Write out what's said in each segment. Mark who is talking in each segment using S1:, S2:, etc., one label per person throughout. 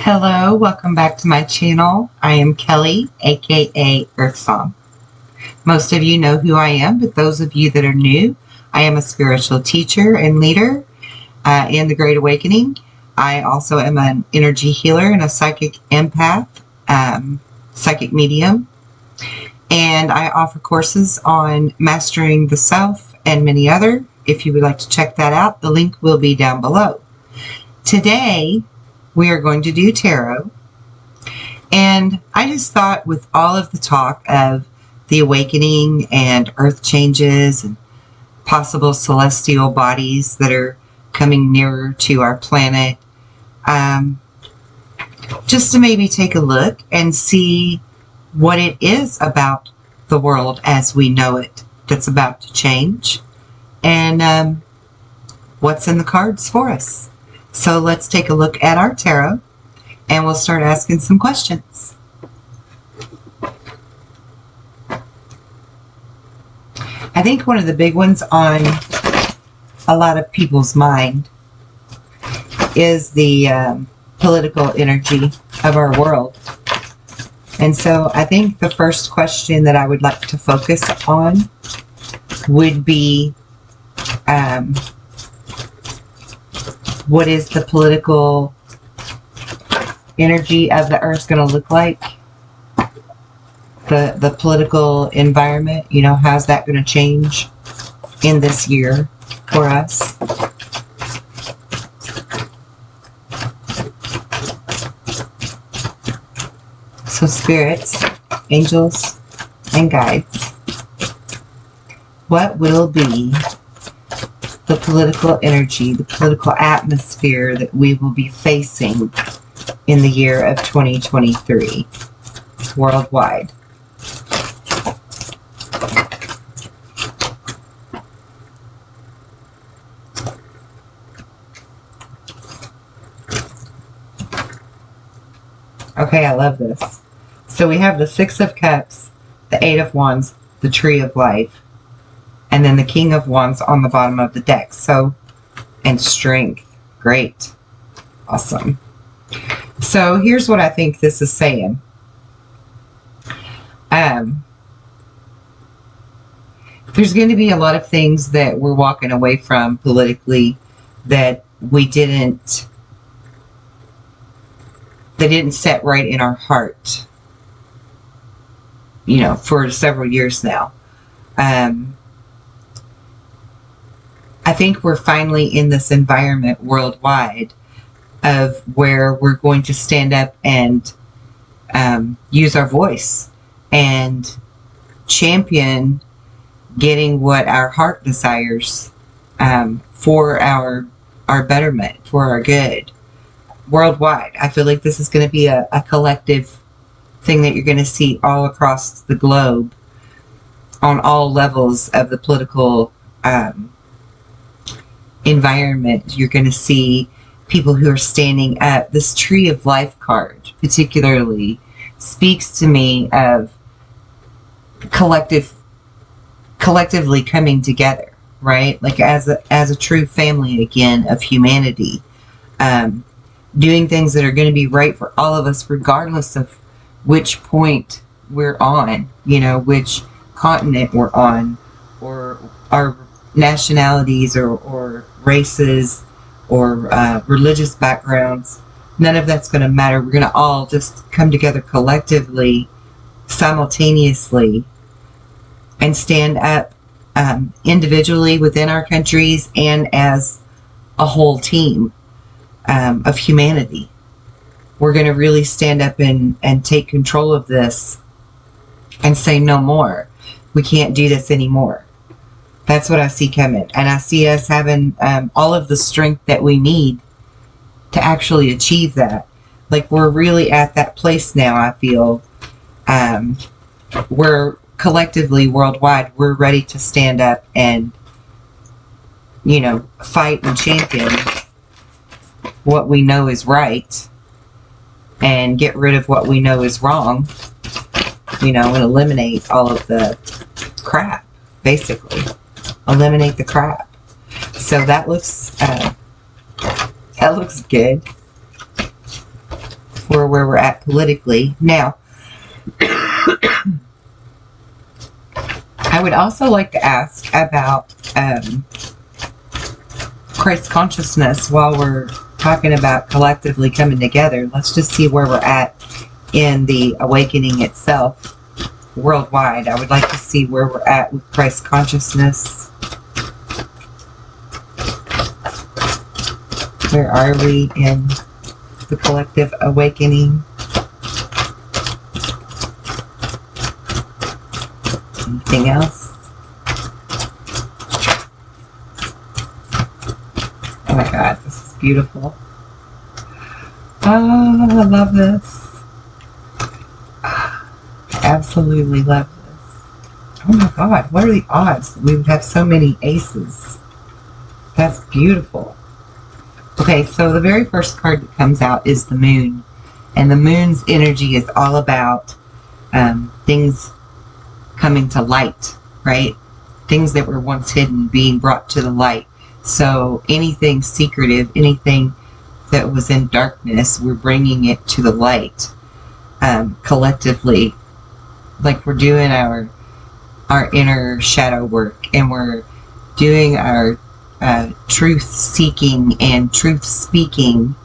S1: Hello, welcome back to my channel. I am Kelly, aka Earth Song. Most of you know who I am, but those of you that are new, I am a spiritual teacher and leader in the Great Awakening. I also am an energy healer and a psychic empath, psychic medium, and I offer courses on mastering the self and many other. If you would like to check that out, the link will be down below. Today, we are going to do tarot. And I just thought, with all of the talk of the awakening and earth changes and possible celestial bodies that are coming nearer to our planet, just to maybe take a look and see what it is about the world as we know it that's about to change, and what's in the cards for us. So let's take a look at our tarot, and we'll start asking some questions. I think one of the big ones on a lot of people's mind is the political energy of our world. And so I think the first question that I would like to focus on would be, what is the political energy of the earth going to look like? The political environment, you know, how's that going to change in this year for us? So spirits, angels, and guides, what will be the political energy, the political atmosphere that we will be facing in the year of 2023 worldwide? Okay, I love this. So we have the Six of Cups, the Eight of Wands, the Tree of Life, and then the King of Wands on the bottom of the deck. So, and Strength. Great. Awesome. So here's what I think this is saying. There's going to be a lot of things that we're walking away from politically that we didn't, they didn't set right in our heart, you know, for several years now. I think we're finally in this environment worldwide of where we're going to stand up and use our voice and champion getting what our heart desires, for our betterment, for our good, worldwide. I feel like this is going to be a collective thing that you're going to see all across the globe on all levels of the political environment. You're going to see people who are standing up. This Tree of Life card particularly speaks to me of collectively coming together, right? Like as a true family again of humanity, doing things that are going to be right for all of us, regardless of which point we're on, you know, which continent we're on, or our nationalities or races or religious backgrounds. None of that's going to matter. We're going to all just come together collectively, simultaneously, and stand up individually within our countries and as a whole team of humanity. We're going to really stand up and take control of this and say no more. We can't do this anymore. That's what I see coming. And I see us having all of the strength that we need to actually achieve that. Like, we're really at that place now, I feel, where collectively, worldwide, we're ready to stand up and, you know, fight and champion what we know is right and get rid of what we know is wrong, you know, and eliminate all of the crap, basically. Eliminate the crap. So that looks good. for where we're at politically. Now, I would also like to ask about Christ consciousness while we're talking about collectively coming together. Let's just see where we're at in the awakening itself worldwide. I would like to see where we're at with Christ consciousness. Where are we in the collective awakening? Anything else? Oh my God, this is beautiful. Oh, I love this. I absolutely love this. Oh my God, what are the odds that we would have so many aces? That's beautiful. Okay, so the very first card that comes out is the moon. And the moon's energy is all about things coming to light, right? Things that were once hidden being brought to the light. So anything secretive, anything that was in darkness, we're bringing it to the light collectively. Like we're doing our inner shadow work, and we're doing our truth seeking and truth speaking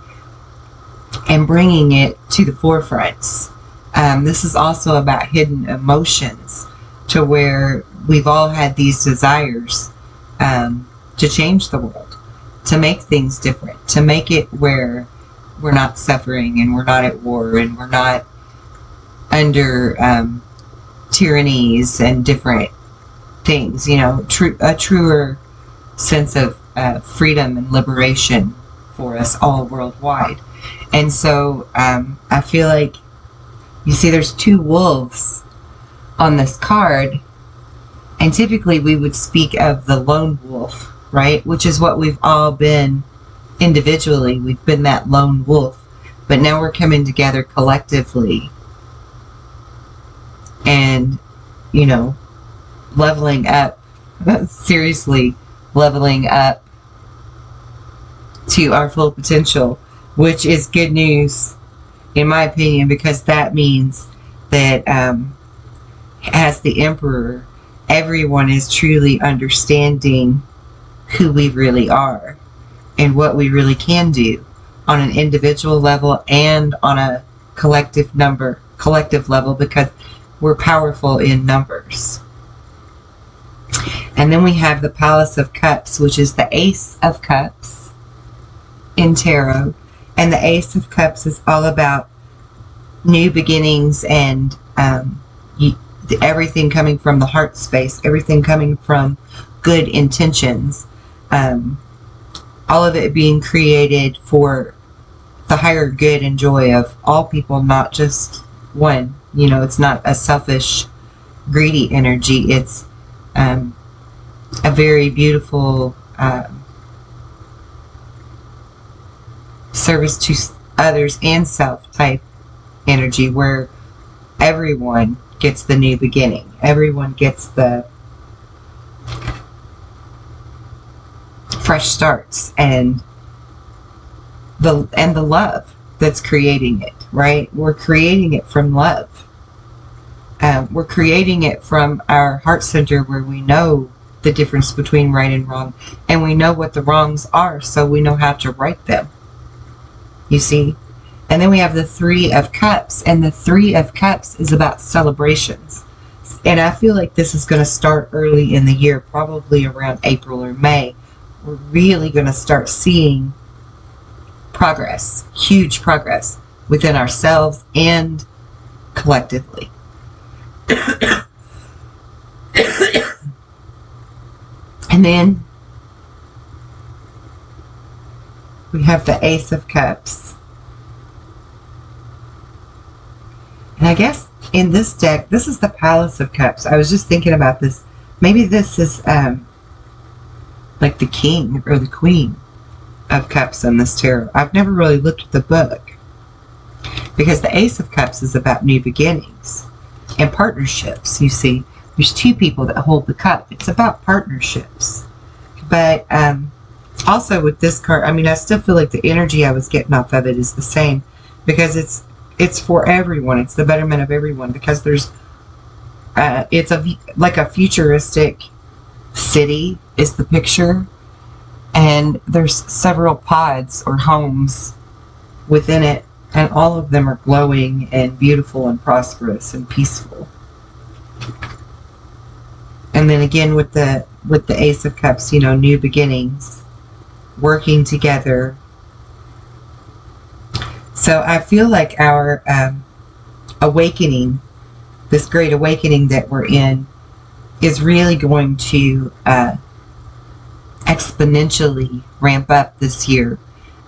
S1: and bringing it to the forefronts. This is also about hidden emotions, to where we've all had these desires to change the world, to make things different, to make it where we're not suffering and we're not at war and we're not under tyrannies and different things, you know, a truer sense of freedom and liberation for us all worldwide. And so I feel like, you see, there's two wolves on this card, and typically we would speak of the lone wolf, right? Which is what we've all been individually. We've been that lone wolf, but now we're coming together collectively and, you know, leveling up, seriously leveling up to our full potential, which is good news in my opinion, because that means that as the Emperor, everyone is truly understanding who we really are and what we really can do on an individual level and on a collective level, because we're powerful in numbers. And then we have the Palace of Cups, which is the Ace of Cups in tarot. And the Ace of Cups is all about new beginnings and everything coming from the heart space, everything coming from good intentions, all of it being created for the higher good and joy of all people, not just one. You know, it's not a selfish, greedy energy. It's a very beautiful service to others and self type energy, where everyone gets the new beginning. Everyone gets the fresh starts and the love that's creating it, right? We're creating it from love. We're creating it from our heart center, where we know the difference between right and wrong, and we know what the wrongs are, so we know how to right them. You see? And then we have the Three of Cups, and the Three of Cups is about celebrations. And I feel like this is going to start early in the year, probably around April or May. We're really going to start seeing progress, huge progress, within ourselves and collectively. And then we have the Ace of Cups. And I guess in this deck, this is the Palace of Cups. I was just thinking about this. Maybe this is like the King or the Queen of Cups in this tarot. I've never really looked at the book, because the Ace of Cups is about new beginnings and partnerships. You see, there's two people that hold the cup. It's about partnerships. But also with this card, I mean, I still feel like the energy I was getting off of it is the same, because it's it's for everyone. It's the betterment of everyone, because there's it's like a futuristic city is the picture, and there's several pods or homes within it, and all of them are glowing and beautiful and prosperous and peaceful. And then again with the Ace of Cups, you know, new beginnings, working together. So I feel like our awakening, this great awakening that we're in, is really going to exponentially ramp up this year.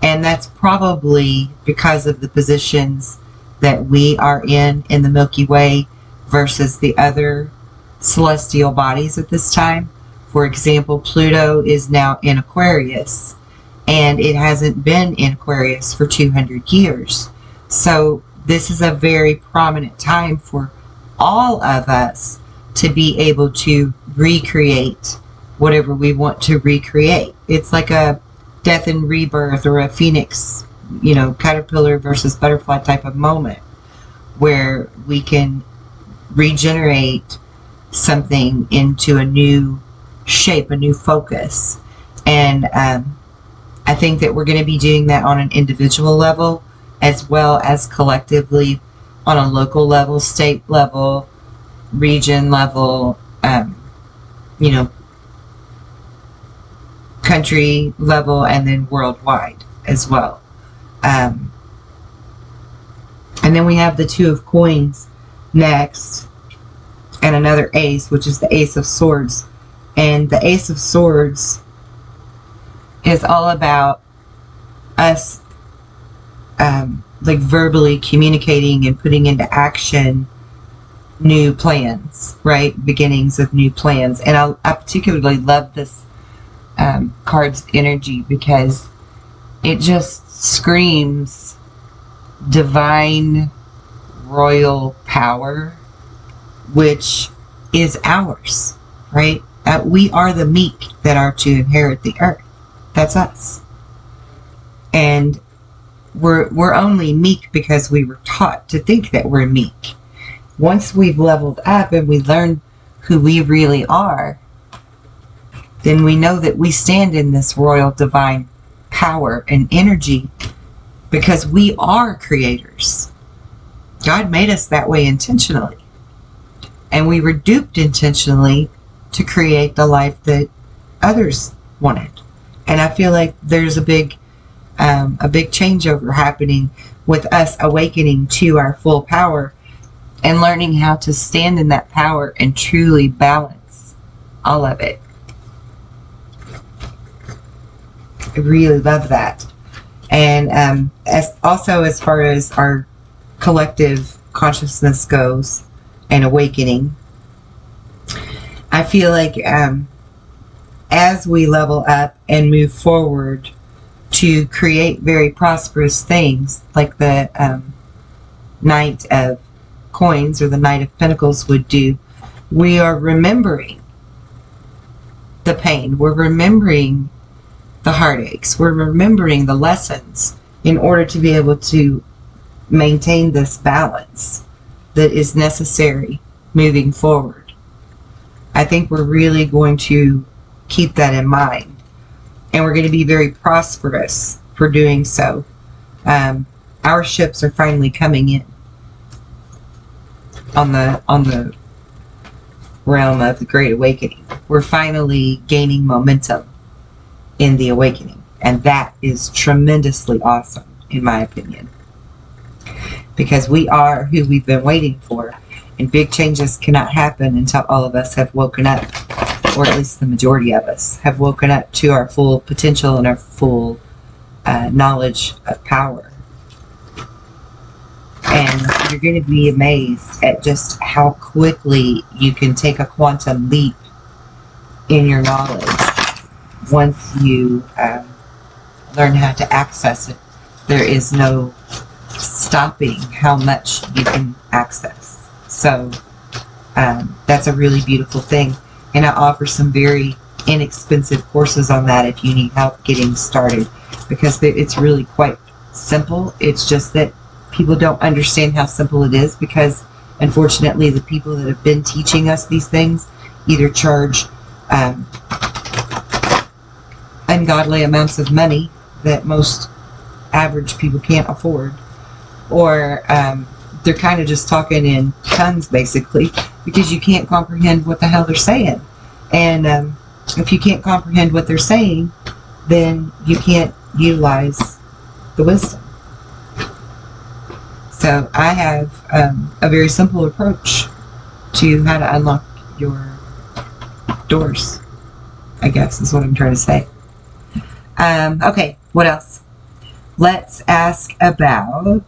S1: And that's probably because of the positions that we are in the Milky Way versus the other celestial bodies at this time. For example, Pluto is now in Aquarius, and it hasn't been in Aquarius for 200 years. So this is a very prominent time for all of us to be able to recreate whatever we want to recreate. It's like a death and rebirth, or a phoenix, you know, caterpillar versus butterfly type of moment, where we can regenerate something into a new shape, a new focus. And I think that we're going to be doing that on an individual level, as well as collectively on a local level, state level, region level, you know, country level, and then worldwide as well. And then we have the Two of Coins next, and another ace, which is the Ace of Swords. And the Ace of Swords is all about us like verbally communicating and putting into action new plans, right? Beginnings of new plans. And I particularly love this card's energy, because it just screams divine royal power, which is ours, right? We are the meek that are to inherit the earth. That's us. And we're only meek because we were taught to think that we're meek. Once we've leveled up and we learn who we really are, then we know that we stand in this royal divine power and energy, because we are creators. God made us that way intentionally. And we were duped intentionally to create the life that others wanted. And I feel like there's a big changeover happening with us awakening to our full power and learning how to stand in that power and truly balance all of it. I really love that. And as far as our collective consciousness goes and awakening, I feel like as we level up and move forward to create very prosperous things, like the Knight of Coins or the Knight of Pentacles would do, we are remembering the pain. We're remembering the heartaches. We're remembering the lessons in order to be able to maintain this balance that is necessary moving forward. I think we're really going to keep that in mind, and we're going to be very prosperous for doing so. Our ships are finally coming in on the realm of the Great Awakening. We're finally gaining momentum in the awakening, and that is tremendously awesome, in my opinion, because we are who we've been waiting for, and big changes cannot happen until all of us have woken up, or at least the majority of us have woken up to our full potential and our full knowledge of power. And you're going to be amazed at just how quickly you can take a quantum leap in your knowledge once you learn how to access it. There is no stopping how much you can access. So that's a really beautiful thing. And I offer some very inexpensive courses on that if you need help getting started, because it's really quite simple. It's just that people don't understand how simple it is, because unfortunately the people that have been teaching us these things either charge ungodly amounts of money that most average people can't afford, or they're kind of just talking in tongues basically, because you can't comprehend what the hell they're saying. And if you can't comprehend what they're saying, then you can't utilize the wisdom. So I have a very simple approach to how to unlock your doors, I guess is what I'm trying to say. Okay, what else? Let's ask about...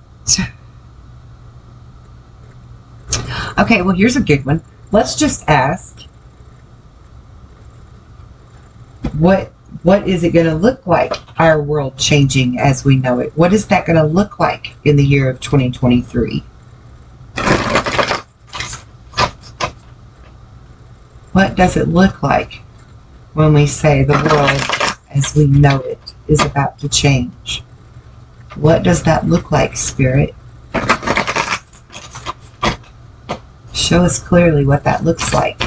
S1: Okay, well, here's a good one. Let's just ask, what is it going to look like, our world changing as we know it? What is that going to look like in the year of 2023? What does it look like when we say the world as we know it is about to change? What does that look like, Spirit? Show us clearly what that looks like.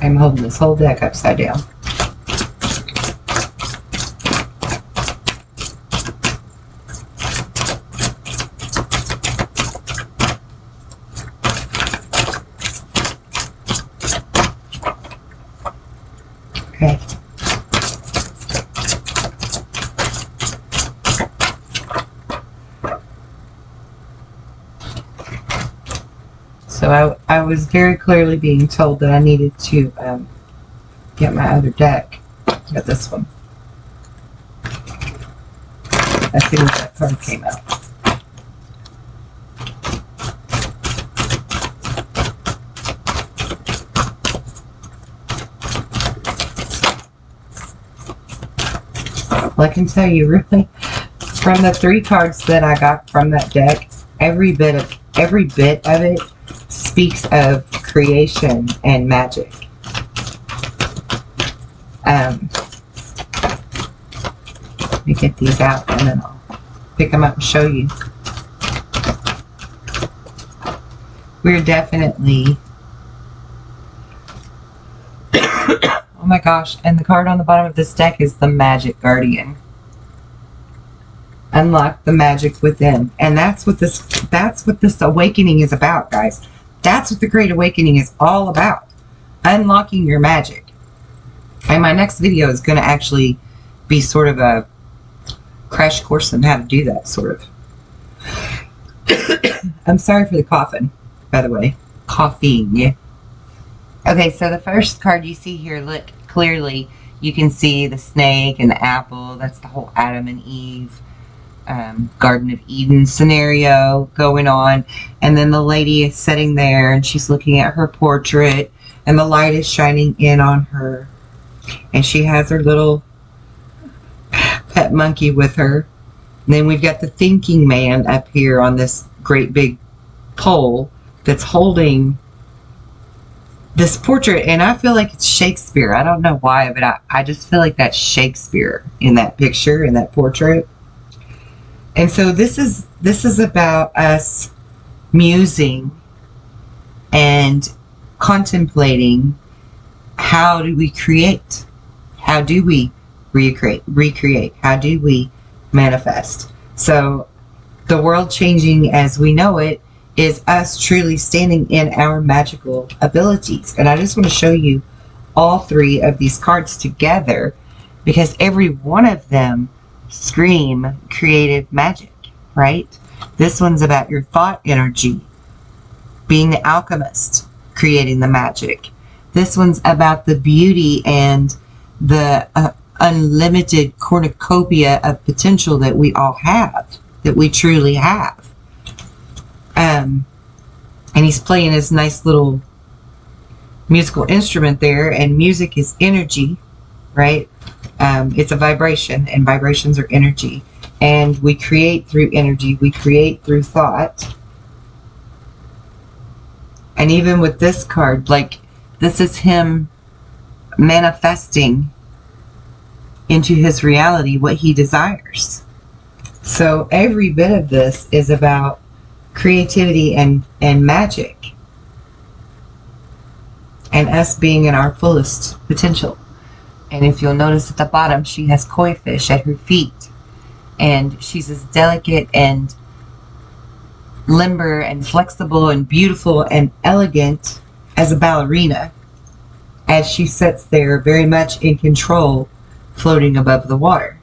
S1: I'm holding this whole deck upside down. Okay. So I was very clearly being told that I needed to get my other deck. Get this one. As soon as that card came out. Well, I can tell you, really, from the 3 cards that I got from that deck, every bit of it speaks of creation and magic. Let me get these out and then I'll pick them up and show you. We're definitely... Oh my gosh, and the card on the bottom of this deck is the Magic Guardian. Unlock the magic within. And that's what this awakening is about, guys. That's what the Great Awakening is all about. Unlocking your magic. And my next video is going to actually be sort of a crash course on how to do that, sort of. I'm sorry for the coughing, by the way. Coughing. Okay, so the first card you see here, look, clearly you can see the snake and the apple. That's the whole Adam and Eve Garden of Eden scenario going on. And then the lady is sitting there and she's looking at her portrait and the light is shining in on her. And she has her little pet monkey with her. And then we've got the thinking man up here on this great big pole that's holding this portrait, and I feel like it's Shakespeare. I don't know why, but I just feel like that's Shakespeare in that picture, in that portrait. And so this is about us musing and contemplating, how do we create? How do we recreate? How do we manifest? So the world changing as we know it is us truly standing in our magical abilities. And I just want to show you all 3 of these cards together, because every one of them scream creative magic, right? This one's about your thought energy, being the alchemist, creating the magic. This one's about the beauty and the unlimited cornucopia of potential that we all have, that we truly have. And he's playing his nice little musical instrument there, and music is energy, right? It's a vibration, and vibrations are energy. And we create through energy, we create through thought. And even with this card, like, this is him manifesting into his reality what he desires. So every bit of this is about creativity and magic, and us being in our fullest potential. And if you'll notice at the bottom, she has koi fish at her feet, and she's as delicate and limber and flexible and beautiful and elegant as a ballerina, as she sits there very much in control, floating above the water.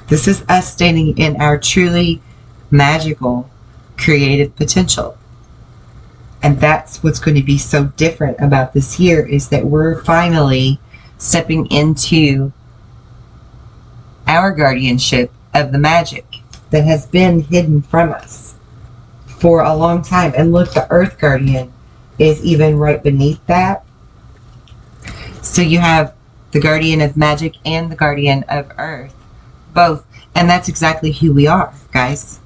S1: This is us standing in our truly magical, creative potential. And that's what's going to be so different about this year, is that we're finally stepping into our guardianship of the magic that has been hidden from us for a long time. And look, the Earth Guardian is even right beneath that. So you have the Guardian of Magic and the Guardian of Earth, both. And that's exactly who we are, guys.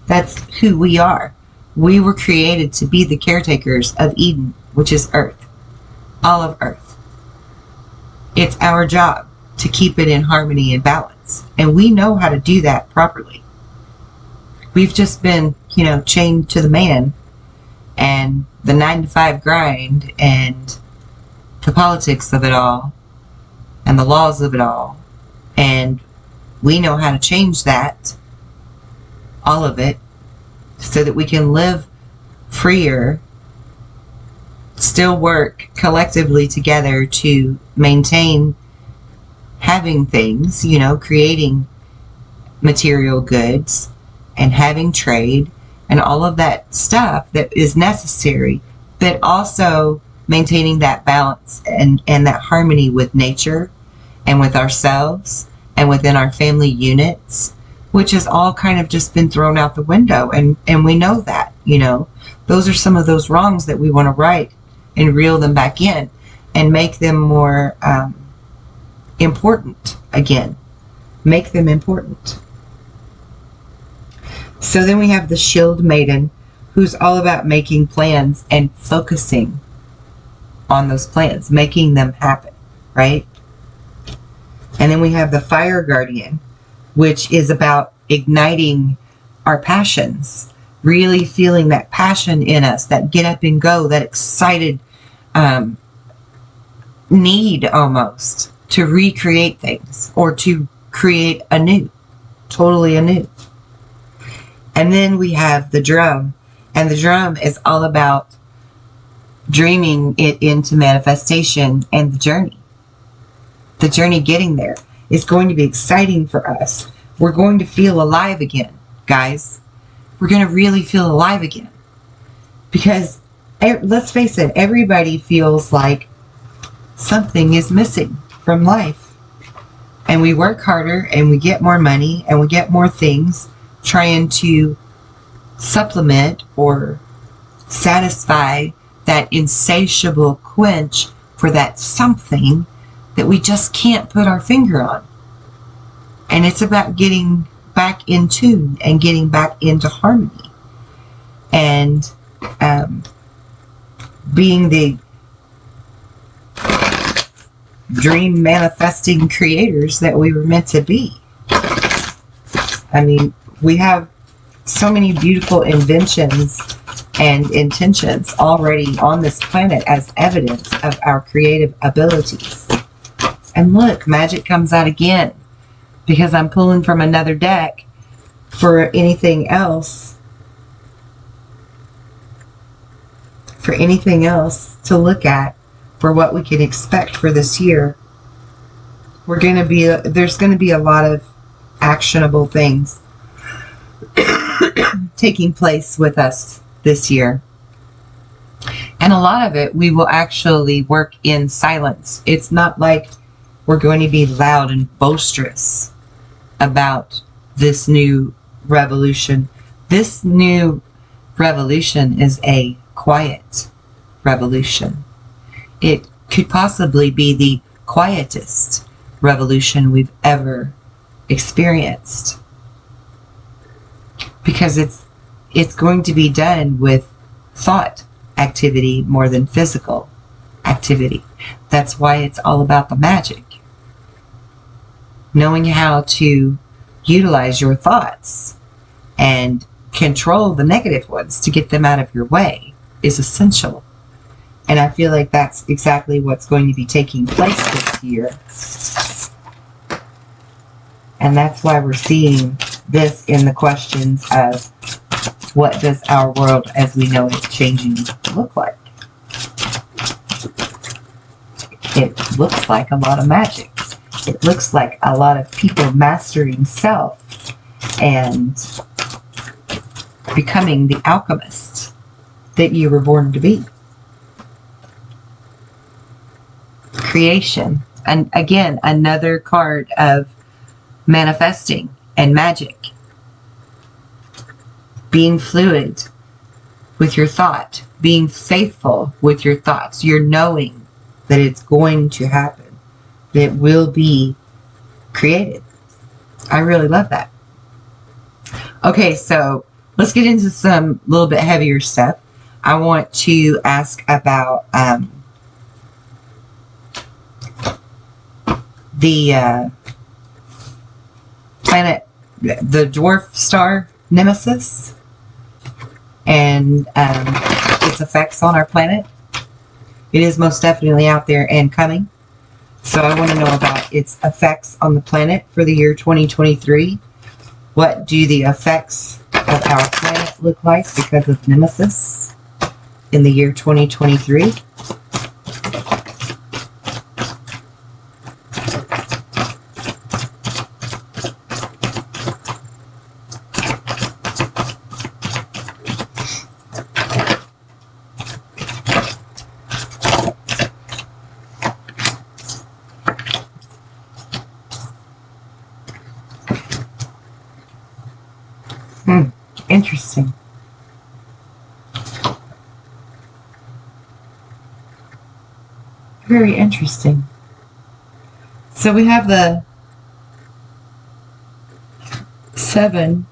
S1: That's who we are. We were created to be the caretakers of Eden, which is Earth. All of Earth. It's our job to keep it in harmony and balance. And we know how to do that properly. We've just been, chained to the man and the 9-to-5 grind and the politics of it all and the laws of it all. And we know how to change that, all of it, so that we can live freer, still work collectively together to maintain having things, creating material goods and having trade and all of that stuff that is necessary, but also maintaining that balance and that harmony with nature and with ourselves and within our family units, which has all kind of just been thrown out the window. And we know that, those are some of those wrongs that we want to right and reel them back in and make them more important again. Make them important. So then we have the Shield Maiden, who's all about making plans and focusing on those plans, making them happen, right? And then we have the Fire Guardian, which is about igniting our passions, really feeling that passion in us, that get up and go, that excited need almost to recreate things or to create anew, totally anew. And then we have the Drum, and the Drum is all about dreaming it into manifestation, and the journey getting there is going to be exciting for us. We're going to feel alive again, guys. We're going to really feel alive again. Because, let's face it, everybody feels like something is missing from life. And we work harder, and we get more money, and we get more things, trying to supplement or satisfy that insatiable quench for that something that we just can't put our finger on. And it's about getting back in tune and getting back into harmony and being the dream manifesting creators that we were meant to be. I mean, we have so many beautiful inventions and intentions already on this planet as evidence of our creative abilities. And look, magic comes out again, because I'm pulling from another deck for anything else. For anything else to look at for what we can expect for this year. There's going to be a lot of actionable things taking place with us this year. And a lot of it we will actually work in silence. It's not like we're going to be loud and boisterous about this new revolution. This new revolution is a quiet revolution. It could possibly be the quietest revolution we've ever experienced, because it's going to be done with thought activity more than physical activity. That's why it's all about the magic. Knowing how to utilize your thoughts and control the negative ones to get them out of your way is essential. And I feel like that's exactly what's going to be taking place this year. And that's why we're seeing this in the questions of what does our world as we know it changing look like? It looks like a lot of magic. It looks like a lot of people mastering self and becoming the alchemist that you were born to be. Creation. And again, another card of manifesting and magic. Being fluid with your thought. Being faithful with your thoughts. You're knowing that it's going to happen. That it will be created. I really love that. Okay, so let's get into some little bit heavier stuff. I want to ask about the planet, the dwarf star Nemesis, and its effects on our planet. It is most definitely out there and coming. So I want to know about its effects on the planet for the year 2023. What do the effects of our planet look like because of Nemesis in the year 2023? Interesting. Very interesting. So we have the Seven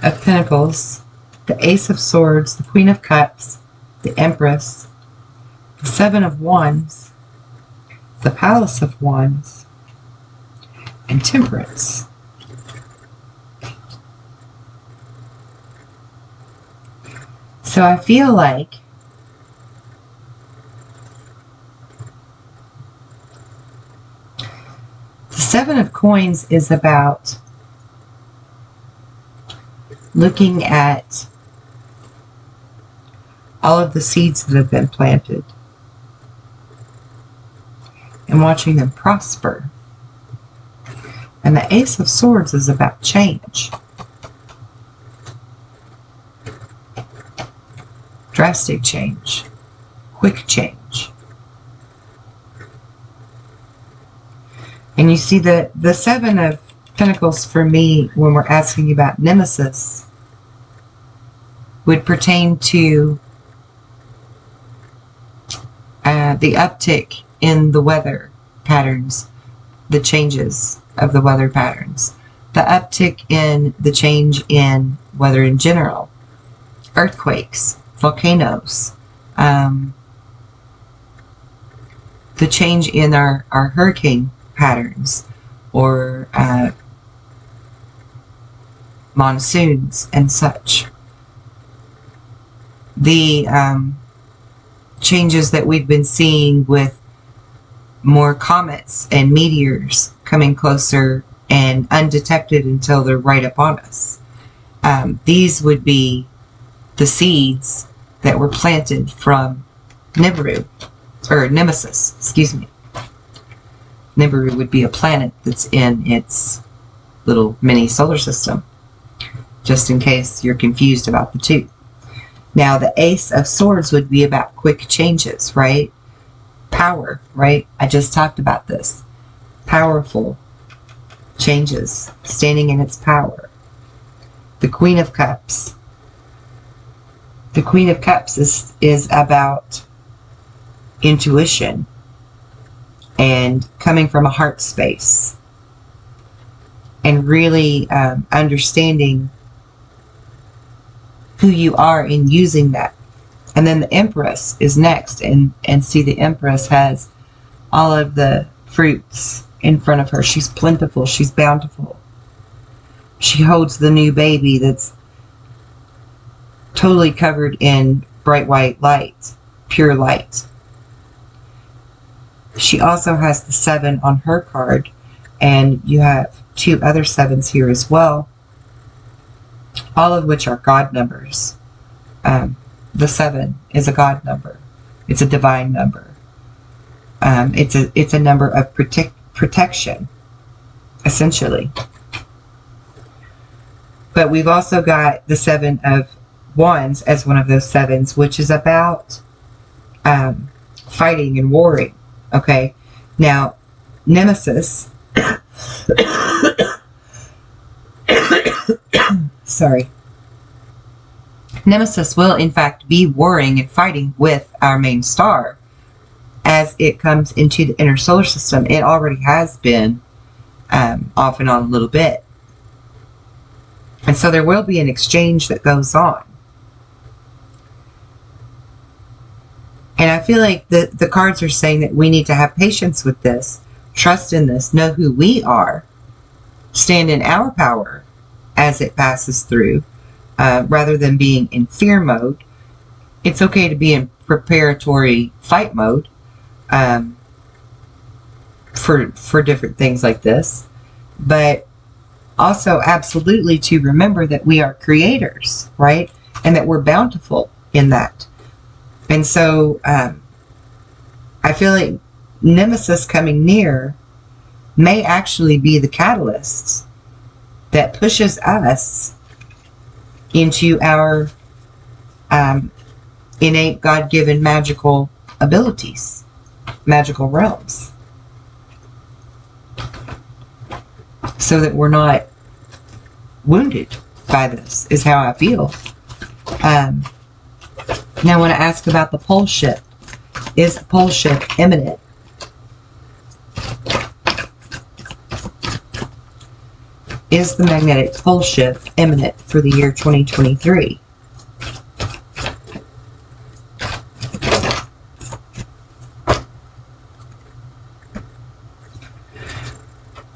S1: of Pentacles, the Ace of Swords, the Queen of Cups, the Empress, the Seven of Wands, the Palace of Wands, and Temperance. So I feel like the Seven of Coins is about looking at all of the seeds that have been planted and watching them prosper. And the Ace of Swords is about change. Drastic change. Quick change. And you see the Seven of Pentacles for me, when we're asking about Nemesis, would pertain to the uptick in the weather patterns, the changes of the weather patterns, the uptick in the change in weather in general, earthquakes, volcanoes, the change in our hurricane patterns, or monsoons and such. The changes that we've been seeing with more comets and meteors coming closer and undetected until they're right upon us. These would be the seeds that were planted from Nibiru, or Nemesis, excuse me. Nibiru would be a planet that's in its little mini solar system, just in case you're confused about the two. Now, the Ace of Swords would be about quick changes, right? Power, right? I just talked about this. Powerful changes, standing in its power. The Queen of Cups. The Queen of Cups is about intuition and coming from a heart space and really understanding who you are and using that And then the Empress is next. And see, the Empress has all of the fruits in front of her. She's plentiful. She's bountiful. She holds the new baby that's totally covered in bright white light, pure light. She also has the 7 on her card, and you have 2 other 7s here as well, all of which are God numbers. The 7 is a God number. It's a divine number. It's a number of protection, essentially. But we've also got the 7 of Wands as one of those 7s, which is about fighting and warring. Okay, now Nemesis sorry, Nemesis will in fact be warring and fighting with our main star as it comes into the inner solar system. It already has been off and on a little bit, and so there will be an exchange that goes on. And I feel like the cards are saying that we need to have patience with this, trust in this, know who we are, stand in our power as it passes through, rather than being in fear mode. It's okay to be in preparatory fight mode for different things like this, but also absolutely to remember that we are creators, right? And that we're bountiful in that. And so I feel like Nemesis coming near may actually be the catalyst that pushes us into our innate God-given magical abilities, magical realms, so that we're not wounded by this, is how I feel. Now I want to ask about the pole shift. Is the pole shift imminent? Is the magnetic pole shift imminent for the year 2023?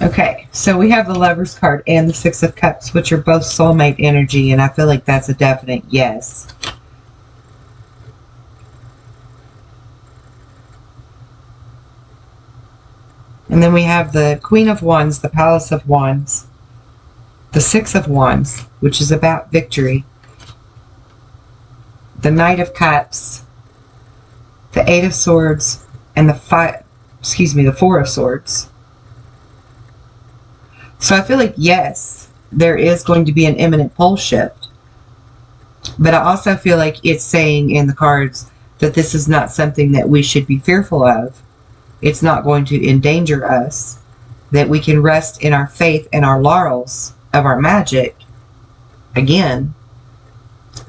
S1: Okay, so we have the Lover's card and the Six of Cups, which are both soulmate energy, and I feel like that's a definite yes. And then we have the Queen of Wands, the Palace of Wands, the Six of Wands, which is about victory, the Knight of Cups, the Eight of Swords, and the Four of Swords. So I feel like, yes, there is going to be an imminent pole shift. But I also feel like it's saying in the cards that this is not something that we should be fearful of. It's not going to endanger us, that we can rest in our faith and our laurels of our magic, again,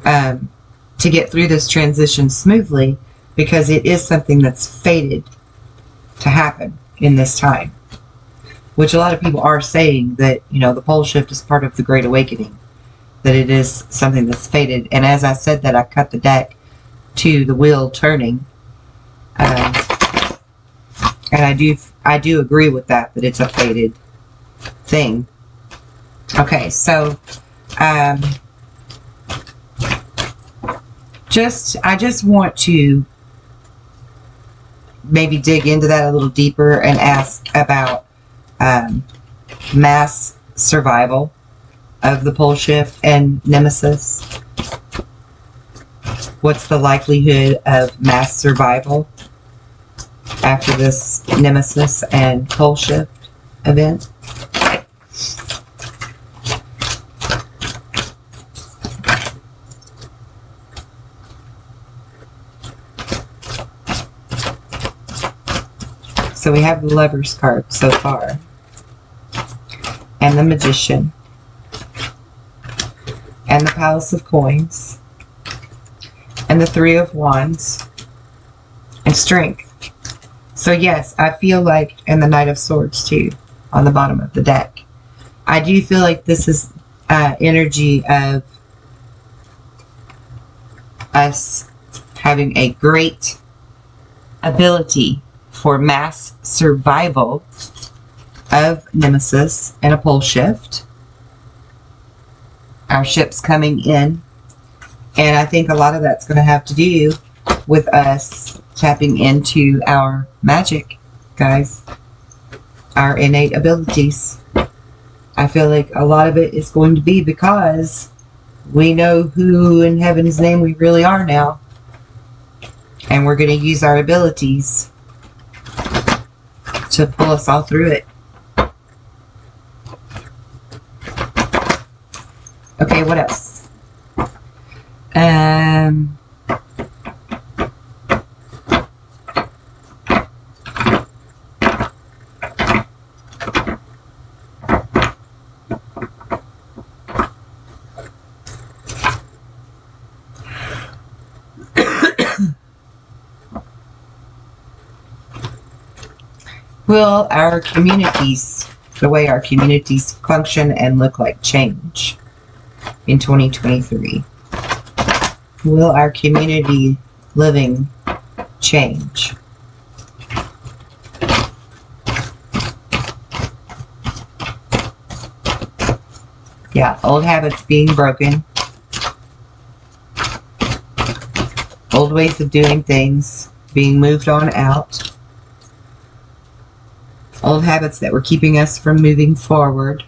S1: to get through this transition smoothly, because it is something that's fated to happen in this time. Which a lot of people are saying that, you know, the pole shift is part of the Great Awakening, that it is something that's fated. And as I said that, I cut the deck to the wheel turning. And I do agree with that it's a fated thing. Okay, so I just want to maybe dig into that a little deeper and ask about mass survival of the pole shift and Nemesis. What's the likelihood of mass survival after this Nemesis and pole shift event? So we have the Lover's card so far, and the Magician, and the Palace of Coins, and the Three of Wands, and Strength. So yes, I feel like, and the Knight of Swords too, on the bottom of the deck. I do feel like this is energy of us having a great ability for mass survival of Nemesis and a pole shift. Our ship's coming in, and I think a lot of that's going to have to do with us tapping into our magic, guys, our innate abilities. I feel like a lot of it is going to be because we know who in heaven's name we really are now, and we're going to use our abilities to pull us all through it. Okay, what else? Will our communities, the way our communities function and look like, change in 2023? Will our community living change? Yeah, old habits being broken. Old ways of doing things being moved on out. Old habits that were keeping us from moving forward.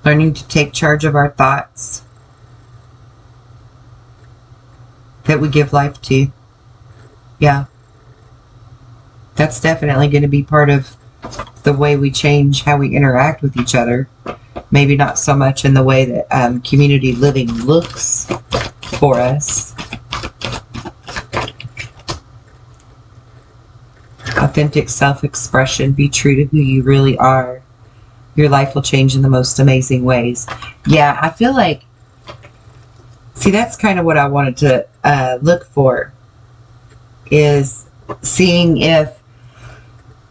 S1: Learning to take charge of our thoughts that we give life to. Yeah. That's definitely going to be part of the way we change how we interact with each other. Maybe not so much in the way that community living looks for us. Authentic self-expression. Be true to who you really are. Your life will change in the most amazing ways. Yeah, I feel like, see, that's kind of what I wanted to look for, is seeing if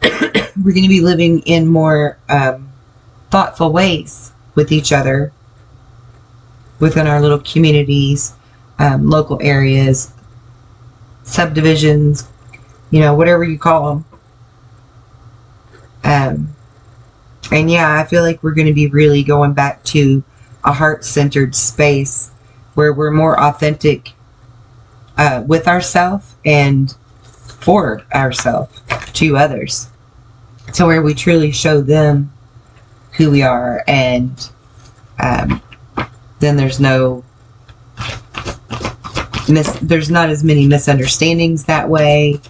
S1: we're going to be living in more thoughtful ways with each other within our little communities, local areas, subdivisions, you know, whatever you call them. And yeah, I feel like we're going to be really going back to a heart-centered space where we're more authentic with ourselves and for ourselves to others. So where we truly show them who we are, and then there's no there's not as many misunderstandings that way.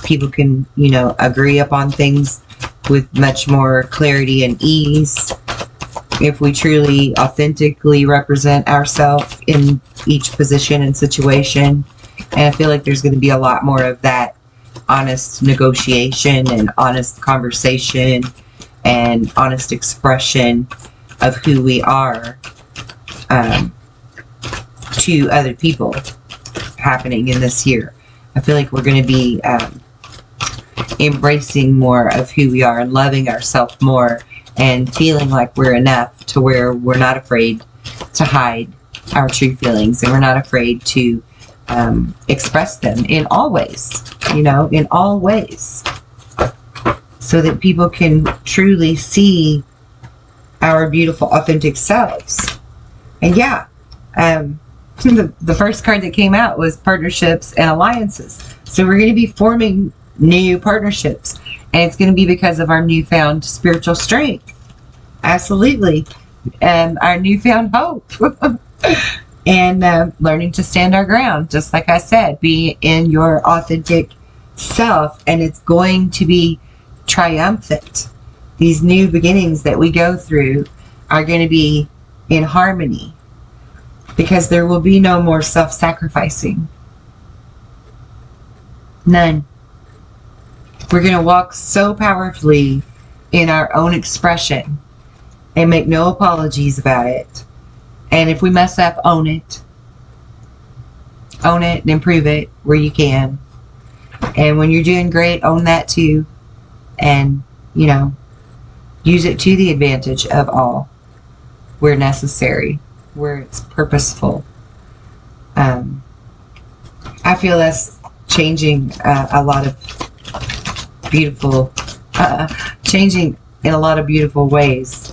S1: People can, you know, agree upon things with much more clarity and ease if we truly authentically represent ourselves in each position and situation. And I feel like there's going to be a lot more of that honest negotiation and honest conversation and honest expression of who we are to other people happening in this year. I feel like we're going to be embracing more of who we are and loving ourselves more and feeling like we're enough to where we're not afraid to hide our true feelings, and we're not afraid to express them in all ways, you know, in all ways, so that people can truly see our beautiful, authentic selves. And yeah, the first card that came out was partnerships and alliances. So we're going to be forming new partnerships, and it's going to be because of our newfound spiritual strength. Absolutely. And our newfound hope. And learning to stand our ground, just like I said, be in your authentic self, and it's going to be triumphant. These new beginnings that we go through are going to be in harmony, because there will be no more self-sacrificing. None. We're going to walk so powerfully in our own expression and make no apologies about it. And if we mess up, own it. Own it and improve it where you can. And when you're doing great, own that too. And, you know, use it to the advantage of all. where necessary, where it's purposeful. I feel that's changing a lot of beautiful, changing in a lot of beautiful ways,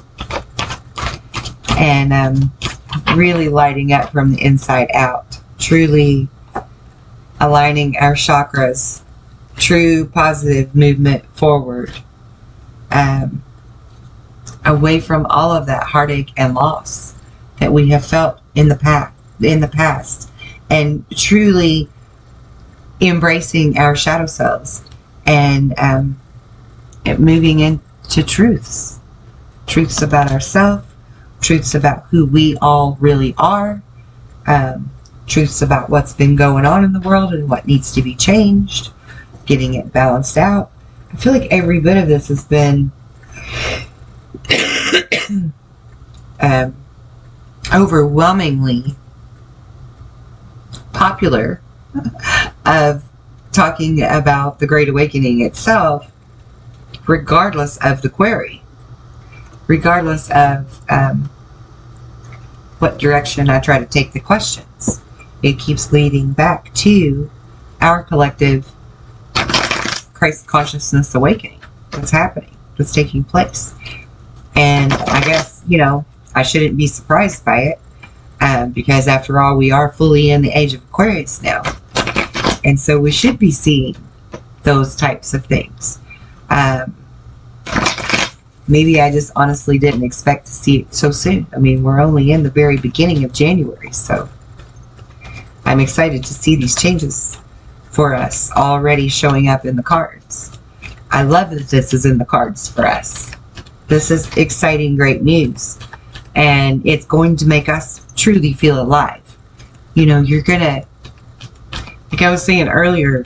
S1: and really lighting up from the inside out, truly aligning our chakras, true positive movement forward, away from all of that heartache and loss that we have felt in the past, and truly embracing our shadow selves, and moving into truths about ourselves, truths about who we all really are, truths about what's been going on in the world and what needs to be changed, getting it balanced out. I feel like every bit of this has been overwhelmingly popular, of talking about the Great Awakening itself, regardless of the query, regardless of what direction I try to take the questions. It keeps leading back to our collective Christ consciousness awakening that's happening, that's taking place. And I guess, I shouldn't be surprised by it, because after all, we are fully in the age of Aquarius now. And so we should be seeing those types of things. Maybe I just honestly didn't expect to see it so soon. I mean, we're only in the very beginning of January, so I'm excited to see these changes for us already showing up in the cards. I love that this is in the cards for us. This is exciting, great news. And it's going to make us truly feel alive. You're going to, like I was saying earlier,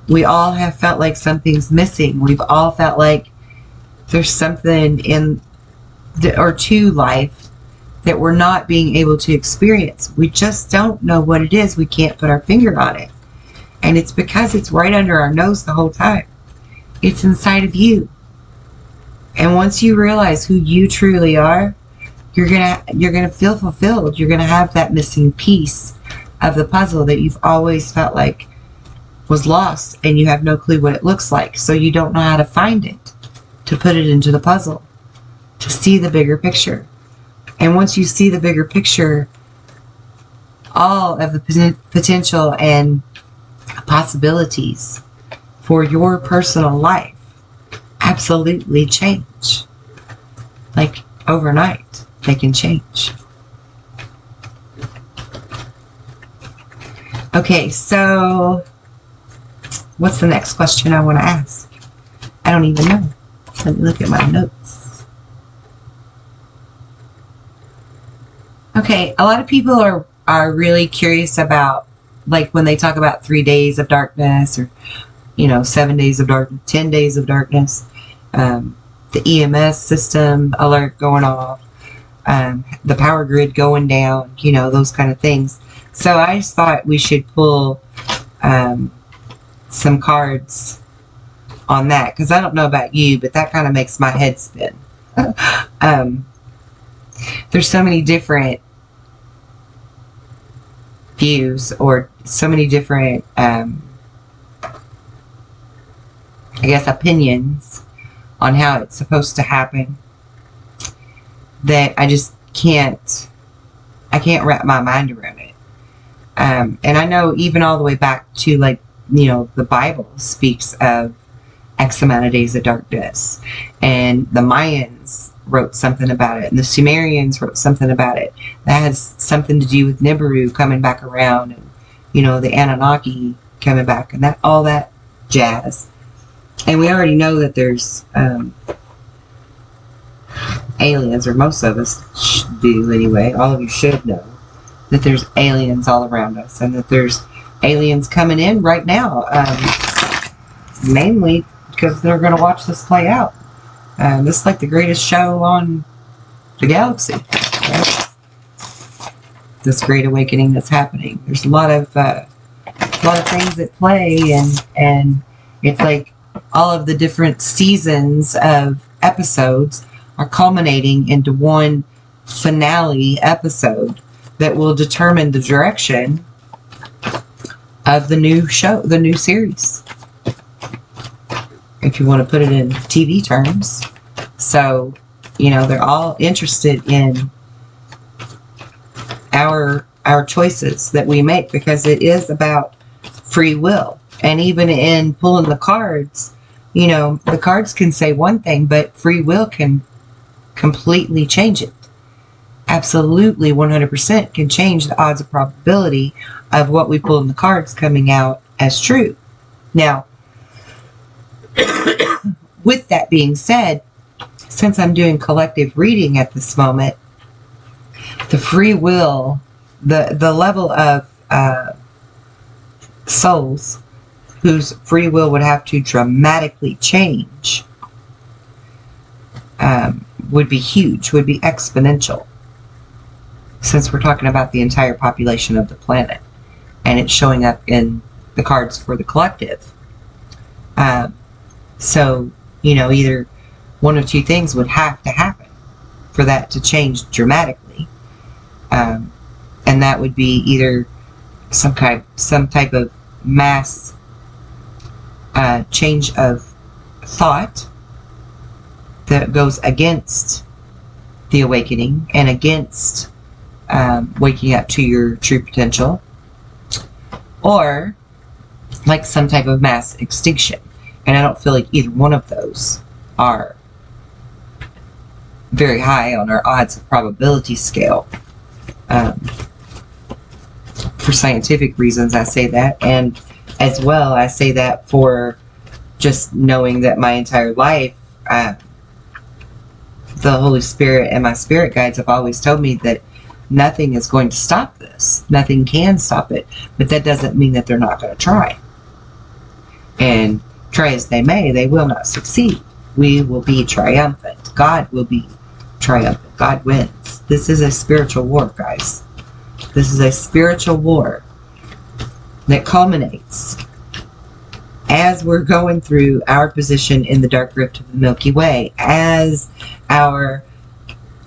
S1: we all have felt like something's missing. We've all felt like there's something in or to life that we're not being able to experience. We just don't know what it is. We can't put our finger on it. And it's because it's right under our nose the whole time. It's inside of you. And once you realize who you truly are, you're gonna feel fulfilled. You're gonna have that missing piece of the puzzle that you've always felt like was lost, and you have no clue what it looks like. So you don't know how to find it, to put it into the puzzle, to see the bigger picture. And once you see the bigger picture, all of the potential and possibilities for your personal life absolutely change. Like overnight, they can change. Okay, so what's the next question I want to ask? I don't even know. Let me look at my notes. Okay, a lot of people are really curious about, like, when they talk about 3 days of darkness, or 7 days of darkness, 10 days of darkness, the EMS system alert going off, the power grid going down, those kind of things. So I just thought we should pull some cards on that, because I don't know about you, but that kind of makes my head spin. There's so many different views, or so many different I guess opinions on how it's supposed to happen, that I just can't wrap my mind around it. And I know even all the way back to, like, the Bible speaks of X amount of days of darkness, and the Mayans wrote something about it, and the Sumerians wrote something about it. That has something to do with Nibiru coming back around, and the Anunnaki coming back, and all that jazz. And we already know that there's aliens, or most of us do anyway. All of you should know that there's aliens all around us, and that there's aliens coming in right now, mainly because they're going to watch this play out. This is like the greatest show on the galaxy, right? This great awakening that's happening. There's a lot of things at play, and it's like all of the different seasons of episodes are culminating into one finale episode that will determine the direction of the new show, the new series, if you want to put it in TV terms. So, you know, they're all interested in our choices that we make, because it is about free will. And even in pulling the cards, you know, the cards can say one thing, but free will can completely change it. Absolutely 100% can change the odds of probability of what we pull in the cards coming out as true. Now, with that being said, since I'm doing collective reading at this moment, the free will, the level of souls whose free will would have to dramatically change would be huge, would be exponential, since we're talking about the entire population of the planet, and it's showing up in the cards for the collective. So, you know, either one of two things would have to happen for that to change dramatically. And that would be either some type of mass change of thought that goes against the awakening and against waking up to your true potential, or like some type of mass extinction. And I don't feel like either one of those are very high on our odds of probability scale. For scientific reasons, I say that, and as well, I say that for just knowing that my entire life, the Holy Spirit and my spirit guides have always told me that nothing is going to stop this. Nothing can stop it, but that doesn't mean that they're not going to try. And try as they may, they will not succeed. We will be triumphant. God will be triumphant. God wins. This is a spiritual war, guys. This is a spiritual war that culminates as we're going through our position in the dark rift of the Milky Way, as our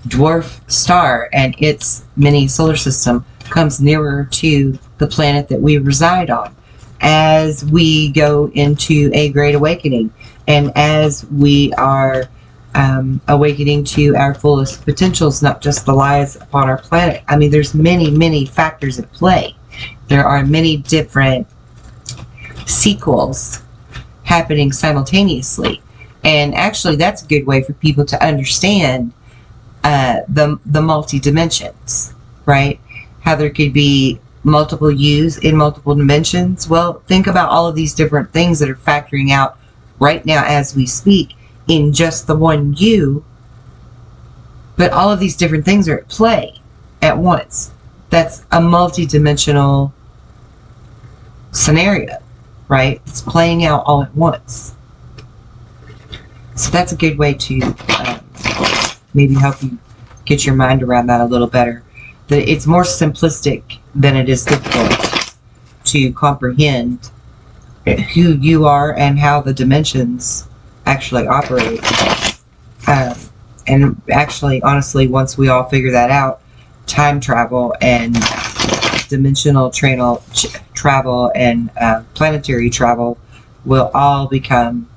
S1: dwarf star and its mini solar system comes nearer to the planet that we reside on, as we go into a great awakening, and as we are awakening to our fullest potentials, not just the lives upon our planet. I mean, there's many factors at play. There are many different sequels happening simultaneously, and actually that's a good way for people to understand the multi-dimensions, right? How there could be multiple yous in multiple dimensions. Well, think about all of these different things that are factoring out right now as we speak in just the one you, but all of these different things are at play at once. That's a multi-dimensional scenario, right? It's playing out all at once. So that's a good way to maybe help you get your mind around that a little better. That it's more simplistic than it is difficult to comprehend who you are and how the dimensions actually operate. And actually, honestly, once we all figure that out, time travel and dimensional travel and planetary travel will all become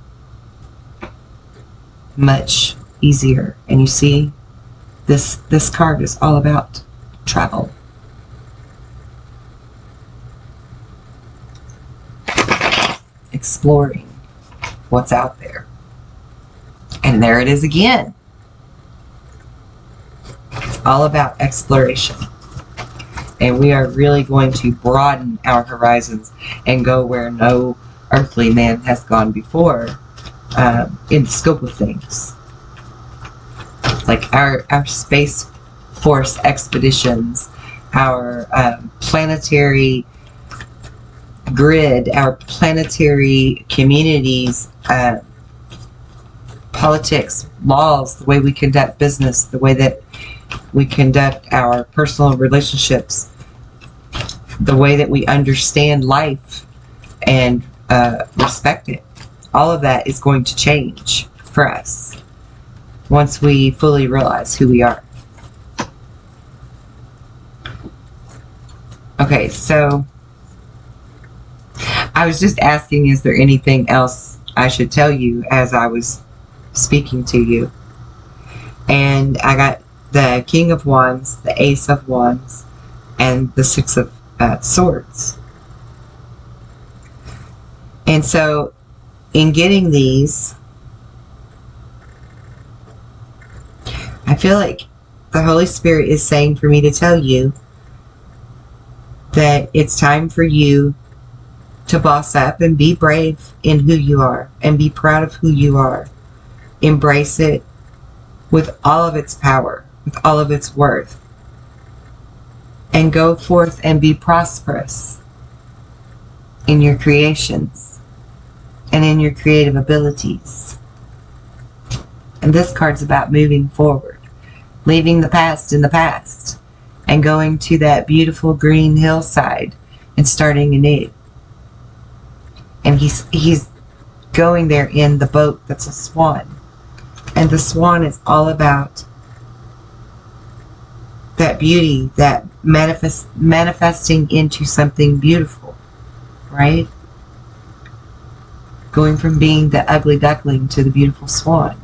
S1: much easier. And you see, this card is all about travel. Exploring what's out there. And there it is again. It's all about exploration. And we are really going to broaden our horizons and go where no earthly man has gone before, in the scope of things. Like our Space Force expeditions, our planetary grid, our planetary communities, politics, laws, the way we conduct business, the way that we conduct our personal relationships, the way that we understand life and respect it. All of that is going to change for us once we fully realize who we are. Okay, so I was just asking, is there anything else I should tell you as I was speaking to you? And I got the King of Wands, the Ace of Wands, and the Six of Swords. And so in getting these, I feel like the Holy Spirit is saying for me to tell you that it's time for you to boss up and be brave in who you are and be proud of who you are. Embrace it with all of its power, with all of its worth, and go forth and be prosperous in your creations and in your creative abilities. And this card's about moving forward, leaving the past in the past, and going to that beautiful green hillside and starting anew. And he's going there in the boat that's a swan. And the swan is all about that beauty, that manifesting into something beautiful, right? Going from being the ugly duckling to the beautiful swan.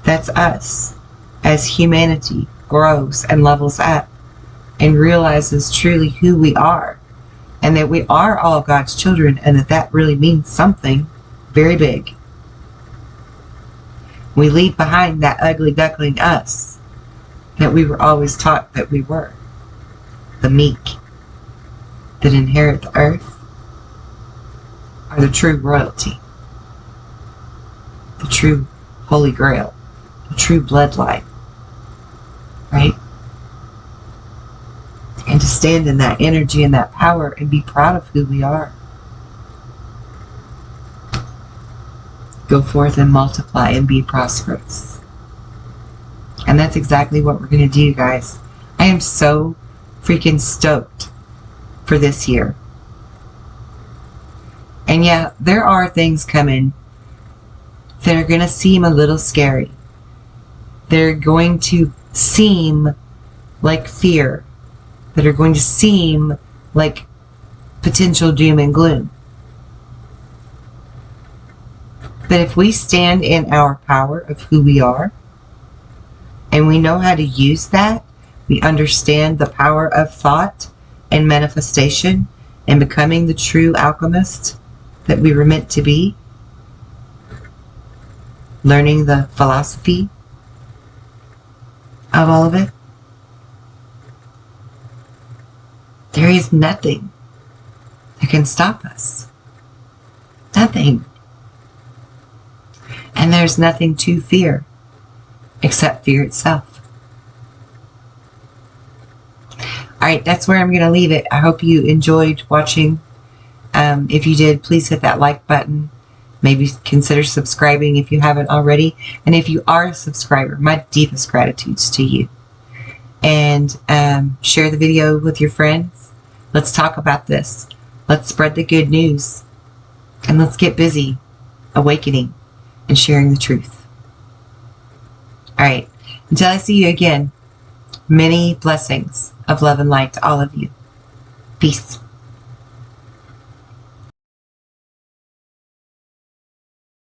S1: That's us as humanity grows and levels up and realizes truly who we are, and that we are all God's children, and that really means something very big. We leave behind that ugly duckling us that we were always taught that we were. The meek that inherit the earth are the true royalty, the true holy grail, the true bloodline, right? And to stand in that energy and that power and be proud of who we are. Go forth and multiply and be prosperous. And that's exactly what we're going to do, guys. I am so freaking stoked for this year. And yeah, there are things coming that are going to seem a little scary. They're going to seem like fear, that are going to seem like potential doom and gloom. But if we stand in our power of who we are, and we know how to use that, we understand the power of thought and manifestation and becoming the true alchemist that we were meant to be, learning the philosophy of all of it, there is nothing that can stop us. Nothing. And there's nothing to fear except fear itself. Alright, that's where I'm going to leave it. I hope you enjoyed watching. If you did, please hit that like button. Maybe consider subscribing if you haven't already. And if you are a subscriber, my deepest gratitudes to you. And share the video with your friends. Let's talk about this. Let's spread the good news. And let's get busy awakening and sharing the truth. Alright, until I see you again, many blessings of love and light to all of you. Peace.